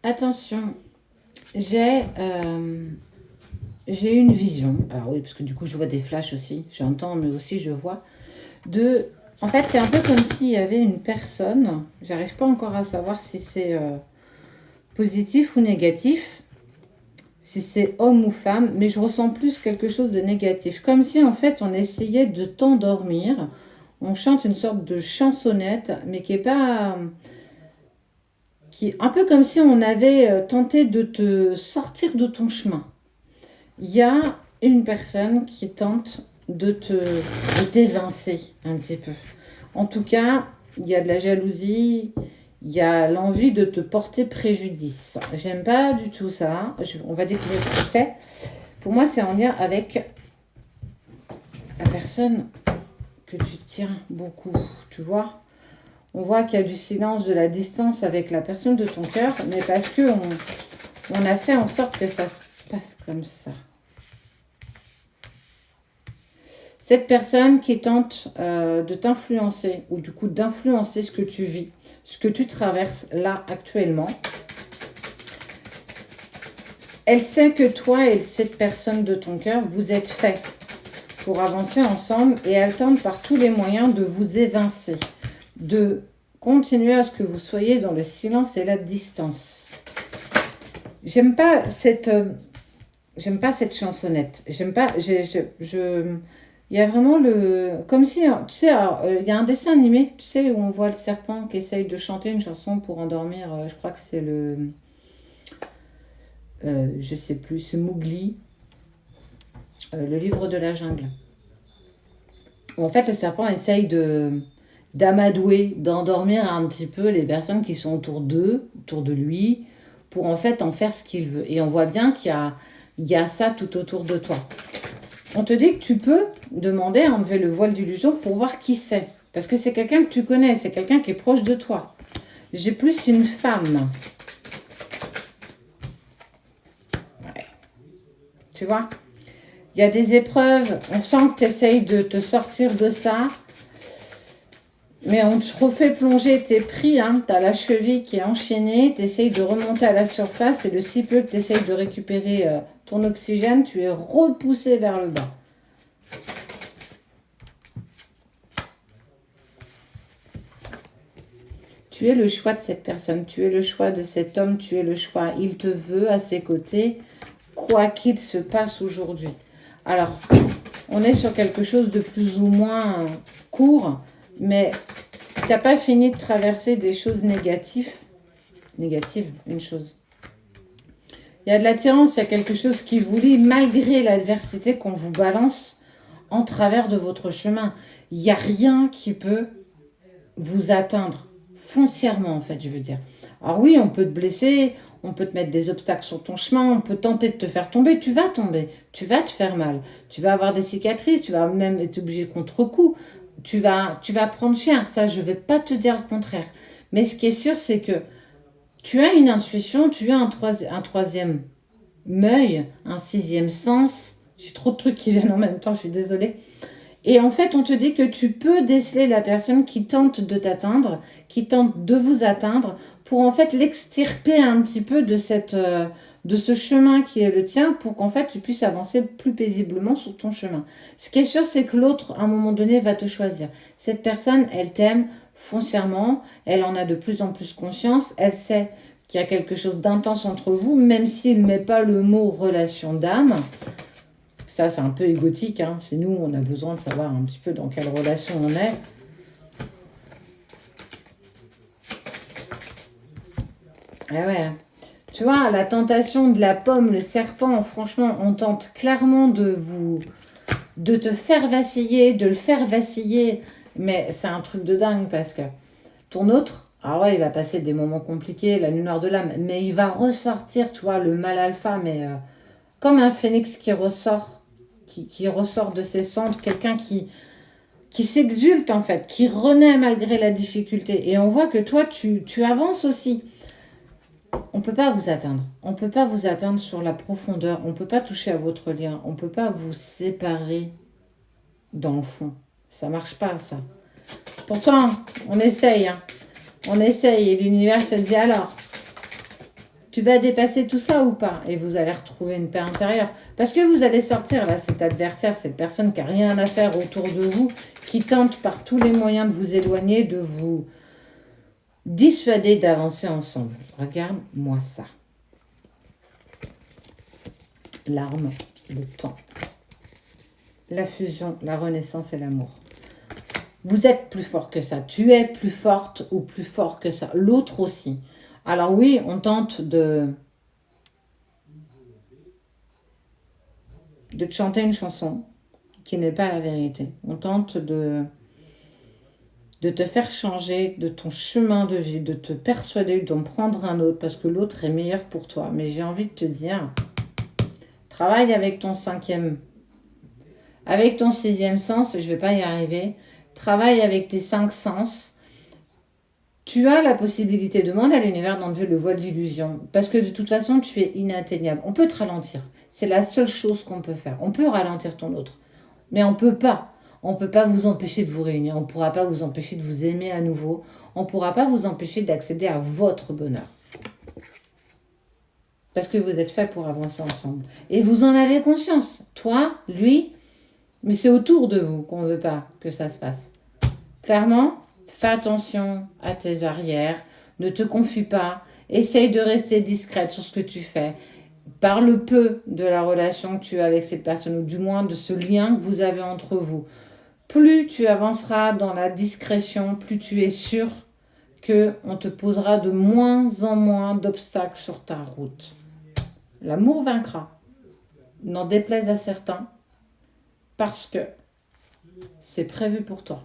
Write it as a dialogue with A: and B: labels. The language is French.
A: Attention, j'ai euh, j'ai une vision. Alors oui, parce que du coup, je vois des flashs aussi. J'entends, mais aussi je vois. De... En fait, c'est un peu comme s'il y avait une personne. J'arrive pas encore à savoir si c'est positif ou négatif, si c'est homme ou femme, mais je ressens plus quelque chose de négatif. Comme si en fait on essayait de t'endormir. On chante une sorte de chansonnette, mais qui est pas, qui est un peu comme si on avait tenté de te sortir de ton chemin. Il y a une personne qui tente de t'évincer un petit peu. En tout cas, il y a de la jalousie, il y a l'envie de te porter préjudice. J'aime pas du tout ça. On va découvrir ce que c'est. Pour moi, c'est en lien avec la personne que tu tiens beaucoup. Tu vois, on voit qu'il y a du silence, de la distance avec la personne de ton cœur, mais parce que on a fait en sorte que ça se passe comme ça. Cette personne qui tente de t'influencer, ou du coup d'influencer ce que tu vis, ce que tu traverses là actuellement, elle sait que toi et cette personne de ton cœur, vous êtes faits pour avancer ensemble et elle tente par tous les moyens de vous évincer, de continuer à ce que vous soyez dans le silence et la distance. J'aime pas cette, j'aime pas cette chansonnette. J'aime pas, il y a vraiment le, comme si, tu sais, il y a un dessin animé, tu sais, où on voit le serpent qui essaye de chanter une chanson pour endormir. Je crois que c'est je sais plus, c'est Mowgli, le livre de la jungle. En fait, le serpent essaye de d'amadouer, d'endormir un petit peu les personnes qui sont autour d'eux, autour de lui, pour en fait en faire ce qu'il veut. Et on voit bien il y a ça tout autour de toi. On te dit que tu peux demander à enlever le voile d'illusion pour voir qui c'est. Parce que c'est quelqu'un que tu connais, c'est quelqu'un qui est proche de toi. J'ai plus une femme. Ouais. Tu vois, il y a des épreuves, on sent que tu essayes de te sortir de ça. Mais on te refait plonger, t'es pris, hein, t'as la cheville qui est enchaînée, t'essayes de remonter à la surface et le si peu que t'essayes de récupérer ton oxygène, tu es repoussé vers le bas. Tu es le choix de cette personne, tu es le choix de cet homme, tu es le choix. Il te veut à ses côtés, quoi qu'il se passe aujourd'hui. Alors, on est sur quelque chose de plus ou moins court, mais tu n'as pas fini de traverser des choses négatives. Négatives, une chose. Il y a de l'attirance, il y a quelque chose qui vous lie malgré l'adversité qu'on vous balance en travers de votre chemin. Il n'y a rien qui peut vous atteindre foncièrement, en fait, je veux dire. Alors oui, on peut te blesser, on peut te mettre des obstacles sur ton chemin, on peut tenter de te faire tomber, tu vas te faire mal, tu vas avoir des cicatrices, tu vas même être obligé de contre-coup, tu vas prendre cher, ça je ne vais pas te dire le contraire. Mais ce qui est sûr, c'est que tu as une intuition, tu as un troisième œil, un sixième sens. J'ai trop de trucs qui viennent en même temps, je suis désolée. Et en fait, on te dit que tu peux déceler la personne qui tente de t'atteindre, qui tente de vous atteindre, pour en fait l'extirper un petit peu de ce chemin qui est le tien, pour qu'en fait tu puisses avancer plus paisiblement sur ton chemin. Ce qui est sûr, c'est que l'autre, à un moment donné, va te choisir. Cette personne, elle t'aime foncièrement, elle en a de plus en plus conscience, elle sait qu'il y a quelque chose d'intense entre vous, même s'il ne met pas le mot relation d'âme. Ça, c'est un peu égotique. Hein. Chez nous, on a besoin de savoir un petit peu dans quelle relation on est. Ah ouais. Tu vois, la tentation de la pomme, le serpent, franchement, on tente clairement de te faire vaciller, de le faire vaciller. Mais c'est un truc de dingue parce que ton autre, ah ouais, il va passer des moments compliqués, la lumière de l'âme, mais il va ressortir, tu vois, le mal alpha, mais comme un phénix qui ressort, qui ressort de ses cendres, quelqu'un qui s'exulte en fait, qui renaît malgré la difficulté. Et on voit que toi, tu avances aussi. On ne peut pas vous atteindre. On ne peut pas vous atteindre sur la profondeur. On ne peut pas toucher à votre lien. On ne peut pas vous séparer dans le fond. Ça marche pas, ça. Pourtant, on essaye. Hein. On essaye. Et l'univers te dit alors, Tu vas dépasser tout ça ou pas? Et vous allez retrouver une paix intérieure. Parce que vous allez sortir, là, cet adversaire, cette personne qui n'a rien à faire autour de vous, qui tente par tous les moyens de vous éloigner, de vous dissuader d'avancer ensemble. Regarde-moi ça. L'arme, le temps. La fusion, la renaissance et l'amour. Vous êtes plus fort que ça. Tu es plus forte ou plus fort que ça. L'autre aussi. Alors oui, on tente de te chanter une chanson qui n'est pas la vérité. On tente de te faire changer de ton chemin de vie, de te persuader d'en prendre un autre parce que l'autre est meilleur pour toi. Mais j'ai envie de te dire, travaille avec ton cinquième, avec ton sixième sens, je ne vais pas y arriver. Travaille avec tes 5 sens. Tu as la possibilité, demande à l'univers d'enlever le voile d'illusion. Parce que de toute façon, tu es inatteignable. On peut te ralentir. C'est la seule chose qu'on peut faire. On peut ralentir ton autre. Mais on ne peut pas. On ne peut pas vous empêcher de vous réunir. On ne pourra pas vous empêcher de vous aimer à nouveau. On ne pourra pas vous empêcher d'accéder à votre bonheur. Parce que vous êtes fait pour avancer ensemble. Et vous en avez conscience. Toi, lui, mais c'est autour de vous qu'on ne veut pas que ça se passe. Clairement, fais attention à tes arrières, ne te confie pas, essaye de rester discrète sur ce que tu fais. Parle peu de la relation que tu as avec cette personne, ou du moins de ce lien que vous avez entre vous. Plus tu avanceras dans la discrétion, plus tu es sûr qu'on te posera de moins en moins d'obstacles sur ta route. L'amour vaincra, n'en déplaise à certains, parce que c'est prévu pour toi.